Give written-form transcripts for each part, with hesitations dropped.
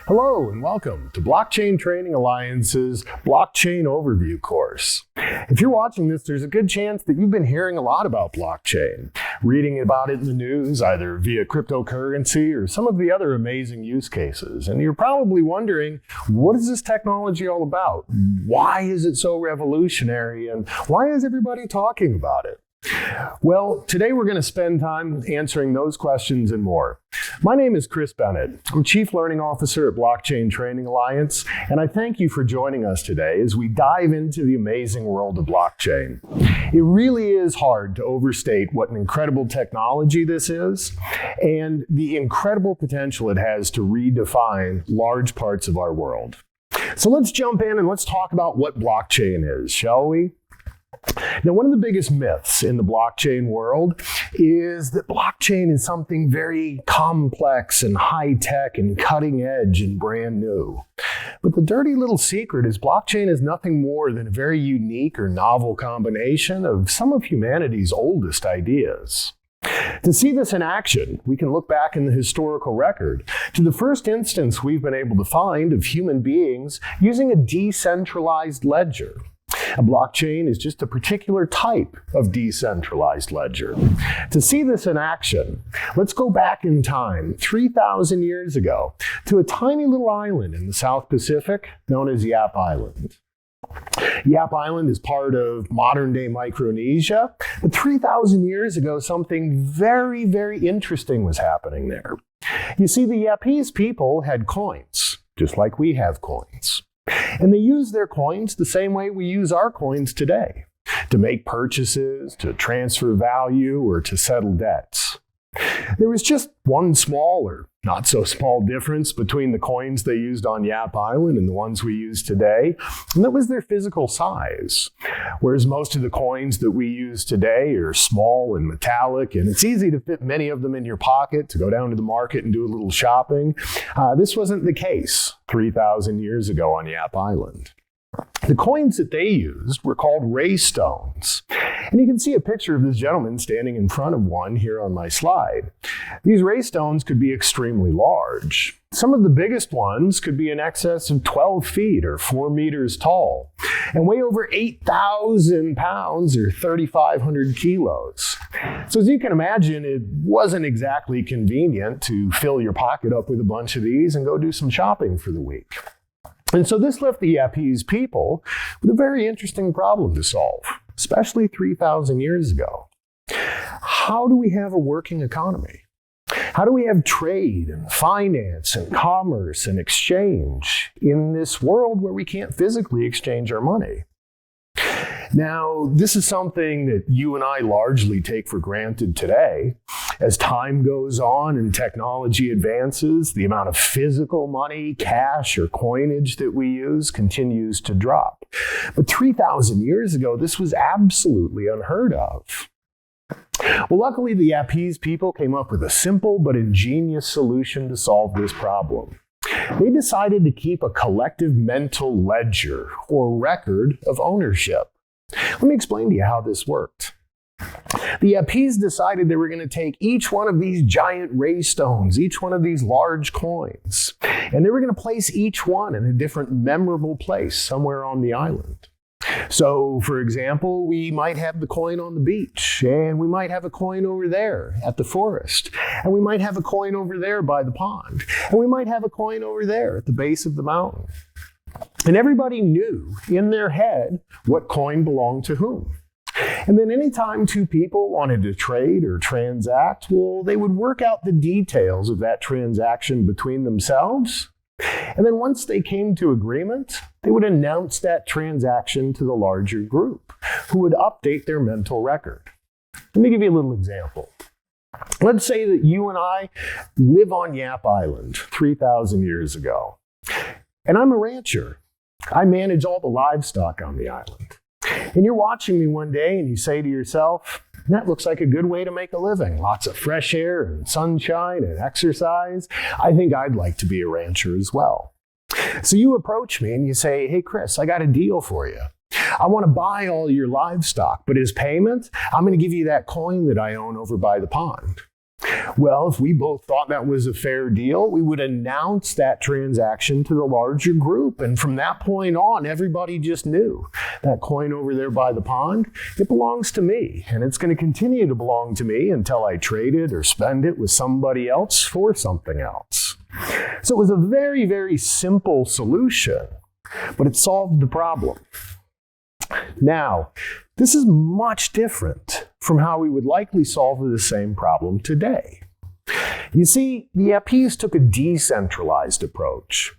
Hello and welcome to Blockchain Training Alliance's Blockchain Overview course. If you're watching this, there's a good chance that you've been hearing a lot about blockchain, reading about it in the news, either via cryptocurrency or some of the other amazing use cases. And you're probably wondering, what is this technology all about? Why is it so revolutionary? And why is everybody talking about it? Well, today we're going to spend time answering those questions and more. My name is Chris Bennett. I'm Chief Learning Officer at Blockchain Training Alliance, and I thank you for joining us today as we dive into the amazing world of blockchain. It really is hard to overstate what an incredible technology this is and the incredible potential it has to redefine large parts of our world. So let's jump in and let's talk about what blockchain is, shall we? Now, one of the biggest myths in the blockchain world is that blockchain is something very complex and high-tech and cutting-edge and brand new. But the dirty little secret is blockchain is nothing more than a very unique or novel combination of some of humanity's oldest ideas. To see this in action, we can look back in the historical record to the first instance we've been able to find of human beings using a decentralized ledger. A blockchain is just a particular type of decentralized ledger. To see this in action, let's go back in time 3,000 years ago to a tiny little island in the South Pacific known as Yap Island. Yap Island is part of modern-day Micronesia, but 3,000 years ago, something very, very interesting was happening there. You see, the Yapese people had coins, just like we have coins. And they use their coins the same way we use our coins today, to make purchases, to transfer value, or to settle debts. There was just one small or not so small difference between the coins they used on Yap Island and the ones we use today, and that was their physical size. Whereas most of the coins that we use today are small and metallic, and it's easy to fit many of them in your pocket to go down to the market and do a little shopping. This wasn't the case 3,000 years ago on Yap Island. The coins that they used were called ray stones. And you can see a picture of this gentleman standing in front of one here on my slide. These ray stones could be extremely large. Some of the biggest ones could be in excess of 12 feet or 4 meters tall and weigh over 8,000 pounds or 3,500 kilos. So as you can imagine, it wasn't exactly convenient to fill your pocket up with a bunch of these and go do some shopping for the week. And so this left the Yapese people with a very interesting problem to solve, especially 3,000 years ago. How do we have a working economy? How do we have trade and finance and commerce and exchange in this world where we can't physically exchange our money? Now, this is something that you and I largely take for granted today. As time goes on and technology advances, the amount of physical money, cash, or coinage that we use continues to drop. But 3,000 years ago, this was absolutely unheard of. Well, luckily, the Yapese people came up with a simple but ingenious solution to solve this problem. They decided to keep a collective mental ledger or record of ownership. Let me explain to you how this worked. The Yapese decided they were going to take each one of these giant ray stones, each one of these large coins, and they were going to place each one in a different memorable place somewhere on the island. So, for example, we might have the coin on the beach, and we might have a coin over there at the forest, and we might have a coin over there by the pond, and we might have a coin over there at the base of the mountain. And everybody knew in their head what coin belonged to whom. And then anytime two people wanted to trade or transact, well, they would work out the details of that transaction between themselves. And then once they came to agreement, they would announce that transaction to the larger group, who would update their mental record. Let me give you a little example. Let's say that you and I live on Yap Island 3,000 years ago. And I'm a rancher. I manage all the livestock on the island. And you're watching me one day and you say to yourself, that looks like a good way to make a living. Lots of fresh air and sunshine and exercise. I think I'd like to be a rancher as well. So you approach me and you say, hey, Chris, I got a deal for you. I want to buy all your livestock, but as payment, I'm going to give you that coin that I own over by the pond. Well, if we both thought that was a fair deal, we would announce that transaction to the larger group. And from that point on, everybody just knew that coin over there by the pond, it belongs to me. And it's going to continue to belong to me until I trade it or spend it with somebody else for something else. So it was a very, very simple solution, but it solved the problem. Now, this is much different from how we would likely solve the same problem today. You see, the Yapese took a decentralized approach.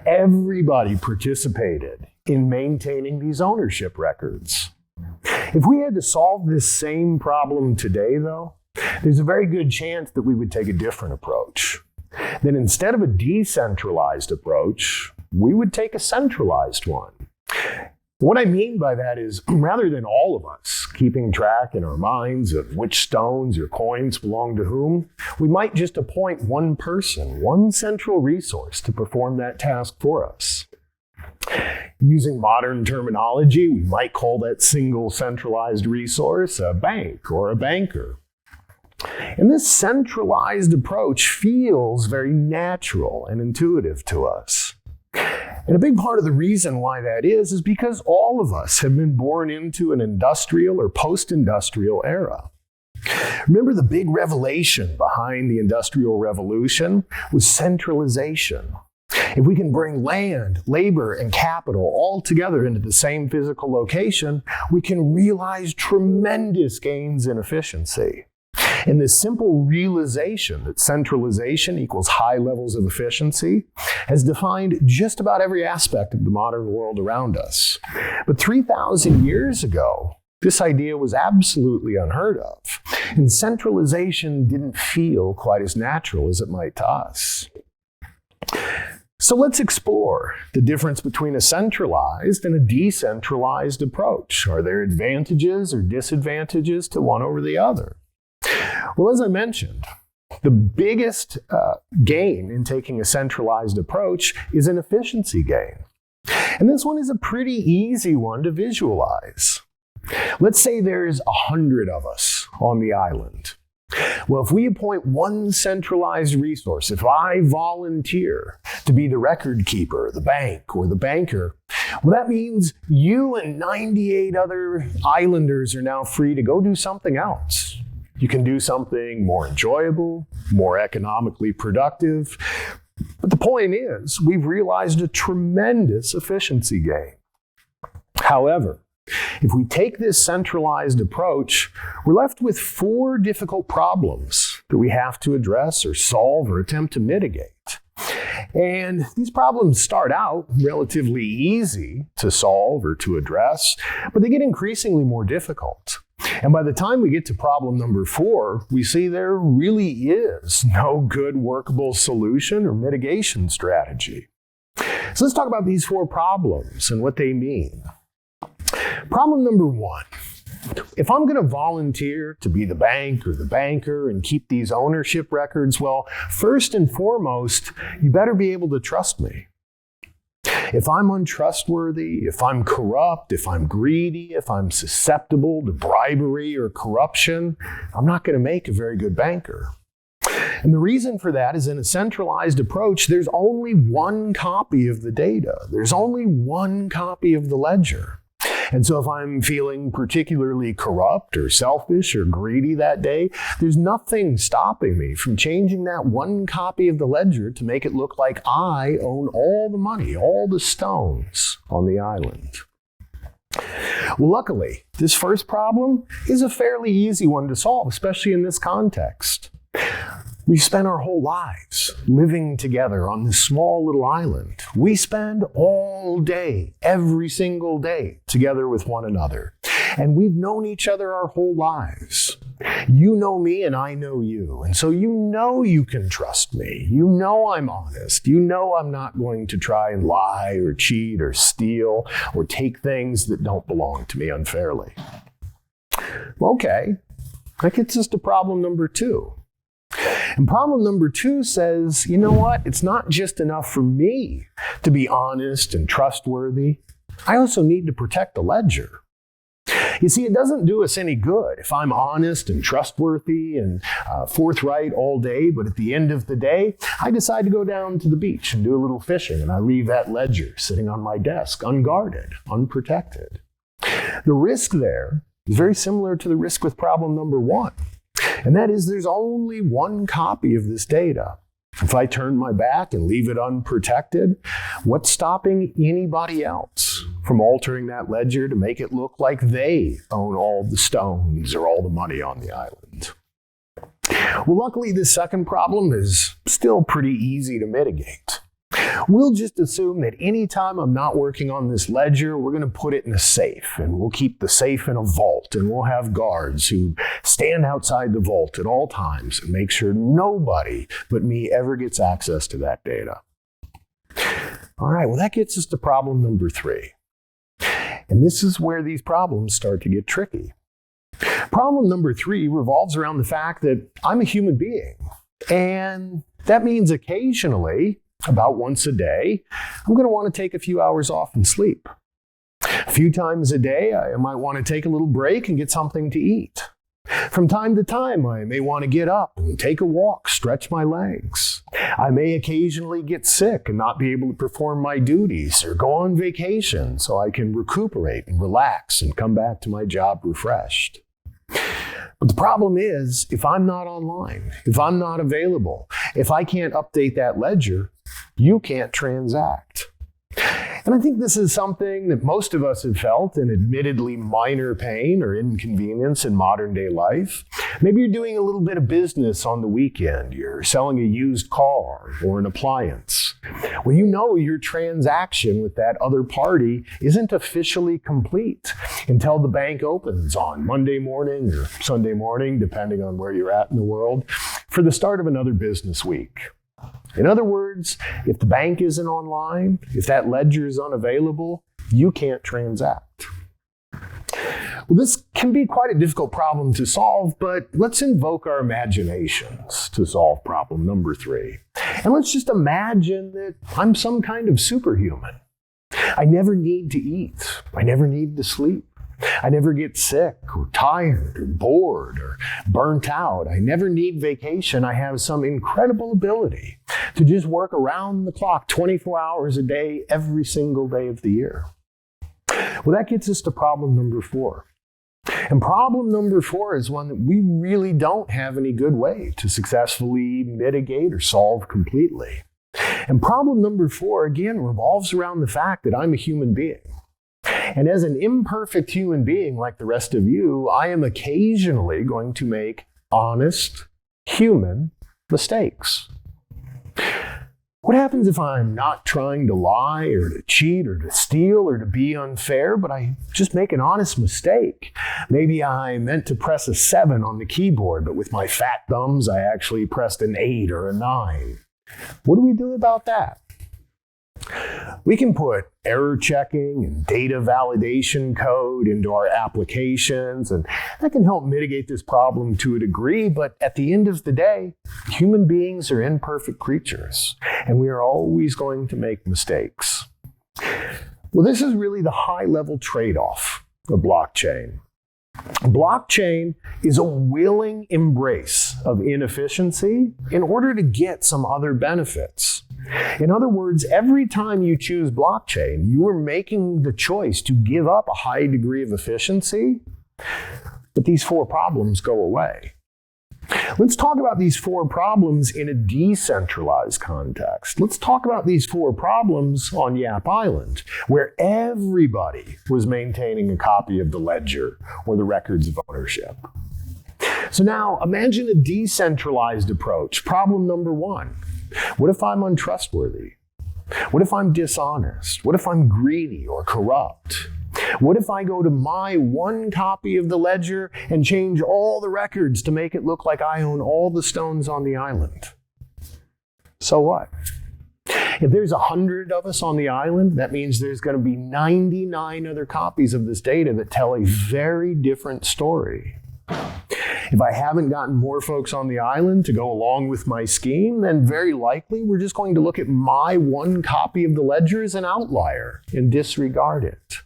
Everybody participated in maintaining these ownership records. If we had to solve this same problem today, though, there's a very good chance that we would take a different approach. Then instead of a decentralized approach, we would take a centralized one. What I mean by that is, rather than all of us keeping track in our minds of which stones or coins belong to whom, we might just appoint one person, one central resource to perform that task for us. Using modern terminology, we might call that single centralized resource a bank or a banker. And this centralized approach feels very natural and intuitive to us. And a big part of the reason why that is because all of us have been born into an industrial or post-industrial era. Remember, the big revelation behind the Industrial Revolution was centralization. If we can bring land, labor, and capital all together into the same physical location, we can realize tremendous gains in efficiency. And this simple realization that centralization equals high levels of efficiency has defined just about every aspect of the modern world around us. But 3,000 years ago, this idea was absolutely unheard of, and centralization didn't feel quite as natural as it might to us. So let's explore the difference between a centralized and a decentralized approach. Are there advantages or disadvantages to one over the other? Well, as I mentioned, the biggest gain in taking a centralized approach is an efficiency gain. And this one is a pretty easy one to visualize. Let's say there's 100 of us on the island. Well, if we appoint one centralized resource, if I volunteer to be the record keeper, the bank, or the banker, well, that means you and 98 other islanders are now free to go do something else. You can do something more enjoyable, more economically productive. But the point is, we've realized a tremendous efficiency gain. However, if we take this centralized approach, we're left with 4 difficult problems that we have to address or solve or attempt to mitigate. And these problems start out relatively easy to solve or to address, but they get increasingly more difficult. And by the time we get to problem number 4, we see there really is no good workable solution or mitigation strategy. So let's talk about these 4 problems and what they mean. Problem number 1. If I'm going to volunteer to be the bank or the banker and keep these ownership records, well, first and foremost, you better be able to trust me. If I'm untrustworthy, if I'm corrupt, if I'm greedy, if I'm susceptible to bribery or corruption, I'm not going to make a very good banker. And the reason for that is in a centralized approach, there's only one copy of the data. There's only one copy of the ledger. And so if I'm feeling particularly corrupt or selfish or greedy that day, there's nothing stopping me from changing that one copy of the ledger to make it look like I own all the money, all the stones on the island. Well, luckily, this first problem is a fairly easy one to solve, especially in this context. We've spent our whole lives living together on this small little island. We spend all day, every single day, together with one another. And we've known each other our whole lives. You know me and I know you. And so you know you can trust me. You know I'm honest. You know I'm not going to try and lie or cheat or steal or take things that don't belong to me unfairly. Okay, that gets us to problem number 2. And problem number 2 says, you know what? It's not just enough for me to be honest and trustworthy. I also need to protect the ledger. You see, it doesn't do us any good if I'm honest and trustworthy and forthright all day, but at the end of the day, I decide to go down to the beach and do a little fishing, and I leave that ledger sitting on my desk, unguarded, unprotected. The risk there is very similar to the risk with problem number 1, and that is there's only one copy of this data. If I turn my back and leave it unprotected, what's stopping anybody else from altering that ledger to make it look like they own all the stones or all the money on the island? Well, luckily, this second problem is still pretty easy to mitigate. We'll just assume that anytime I'm not working on this ledger, we're going to put it in a safe, and we'll keep the safe in a vault, and we'll have guards who stand outside the vault at all times and make sure nobody but me ever gets access to that data. All right, well, that gets us to problem number 3. And this is where these problems start to get tricky. Problem number 3 revolves around the fact that I'm a human being, and that means occasionally, about once a day, I'm going to want to take a few hours off and sleep. A few times a day, I might want to take a little break and get something to eat. From time to time, I may want to get up and take a walk, stretch my legs. I may occasionally get sick and not be able to perform my duties or go on vacation so I can recuperate and relax and come back to my job refreshed. But the problem is, if I'm not online, if I'm not available, if I can't update that ledger, you can't transact. And I think this is something that most of us have felt an admittedly minor pain or inconvenience in modern day life. Maybe you're doing a little bit of business on the weekend. You're selling a used car or an appliance. Well, you know your transaction with that other party isn't officially complete until the bank opens on Monday morning or Sunday morning, depending on where you're at in the world, for the start of another business week. In other words, if the bank isn't online, if that ledger is unavailable, you can't transact. Well, this can be quite a difficult problem to solve, but let's invoke our imaginations to solve problem number 3. And let's just imagine that I'm some kind of superhuman. I never need to eat. I never need to sleep. I never get sick or tired or bored or burnt out. I never need vacation. I have some incredible ability to just work around the clock 24 hours a day, every single day of the year. Well, that gets us to problem number 4. And problem number 4 is one that we really don't have any good way to successfully mitigate or solve completely. And problem number 4, again, revolves around the fact that I'm a human being. And as an imperfect human being like the rest of you, I am occasionally going to make honest, human mistakes. What happens if I'm not trying to lie or to cheat or to steal or to be unfair, but I just make an honest mistake? Maybe I meant to press a 7 on the keyboard, but with my fat thumbs, I actually pressed an 8 or a 9. What do we do about that? We can put error checking and data validation code into our applications, and that can help mitigate this problem to a degree, but at the end of the day, human beings are imperfect creatures, and we are always going to make mistakes. Well, this is really the high-level trade-off of blockchain. Blockchain is a willing embrace of inefficiency in order to get some other benefits. In other words, every time you choose blockchain, you are making the choice to give up a high degree of efficiency, but these 4 problems go away. Let's talk about these 4 problems in a decentralized context. Let's talk about these 4 problems on Yap Island, where everybody was maintaining a copy of the ledger or the records of ownership. So now imagine a decentralized approach. Problem number 1. What if I'm untrustworthy? What if I'm dishonest? What if I'm greedy or corrupt? What if I go to my one copy of the ledger and change all the records to make it look like I own all the stones on the island? So what? If there's 100 of us on the island, that means there's going to be 99 other copies of this data that tell a very different story. If I haven't gotten more folks on the island to go along with my scheme, then very likely we're just going to look at my one copy of the ledger as an outlier and disregard it.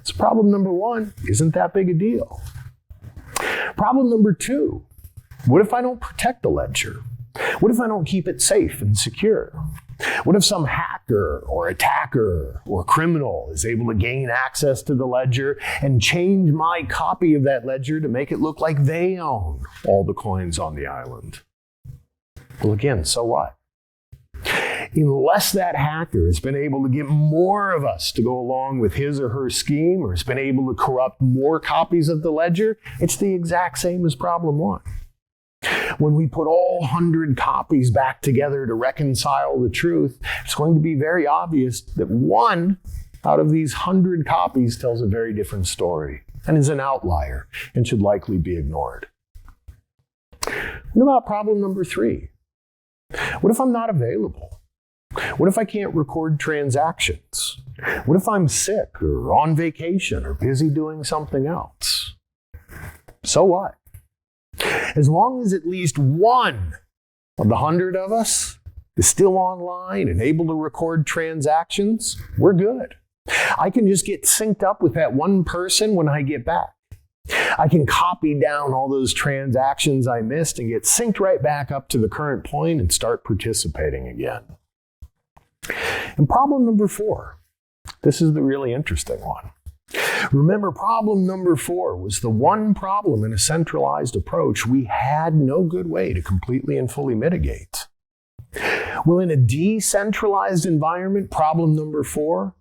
So Problem number one isn't that big a deal. Problem number two, what if I don't protect the ledger? What if I don't keep it safe and secure? What if some hacker or attacker or criminal is able to gain access to the ledger and change my copy of that ledger to make it look like they own all the coins on the island? Well, again, so what? Unless that hacker has been able to get more of us to go along with his or her scheme, or has been able to corrupt more copies of the ledger, it's the exact same as problem one. When we put all 100 copies back together to reconcile the truth, it's going to be very obvious that one out of these 100 copies tells a very different story and is an outlier and should likely be ignored. What about problem number three? What if I'm not available? What if I can't record transactions? What if I'm sick or on vacation or busy doing something else? So what? As long as at least one of the 100 of us is still online and able to record transactions, we're good. I can just get synced up with that one person when I get back. I can copy down all those transactions I missed and get synced right back up to the current point and start participating again. And problem number four, this is the really interesting one. Remember, problem number four was the one problem in a centralized approach we had no good way to completely and fully mitigate. Well, in a decentralized environment, problem number four,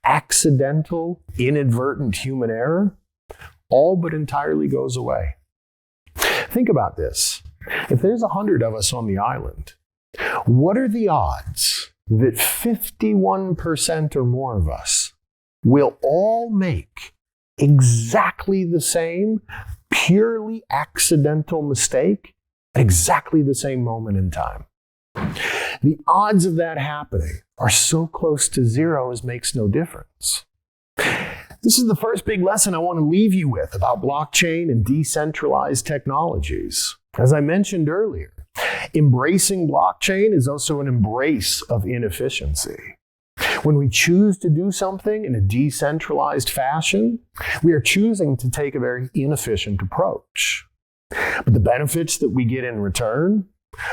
accidental, inadvertent human error, all but entirely goes away. Think about this. If there's 100 of us on the island, what are the odds that 51% or more of us will all make exactly the same, purely accidental mistake at exactly the same moment in time? The odds of that happening are so close to zero as makes no difference. This is the first big lesson I want to leave you with about blockchain and decentralized technologies. As I mentioned earlier, embracing blockchain is also an embrace of inefficiency. When we choose to do something in a decentralized fashion, we are choosing to take a very inefficient approach. But the benefits that we get in return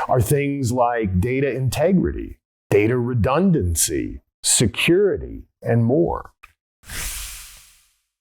are things like data integrity, data redundancy, security, and more.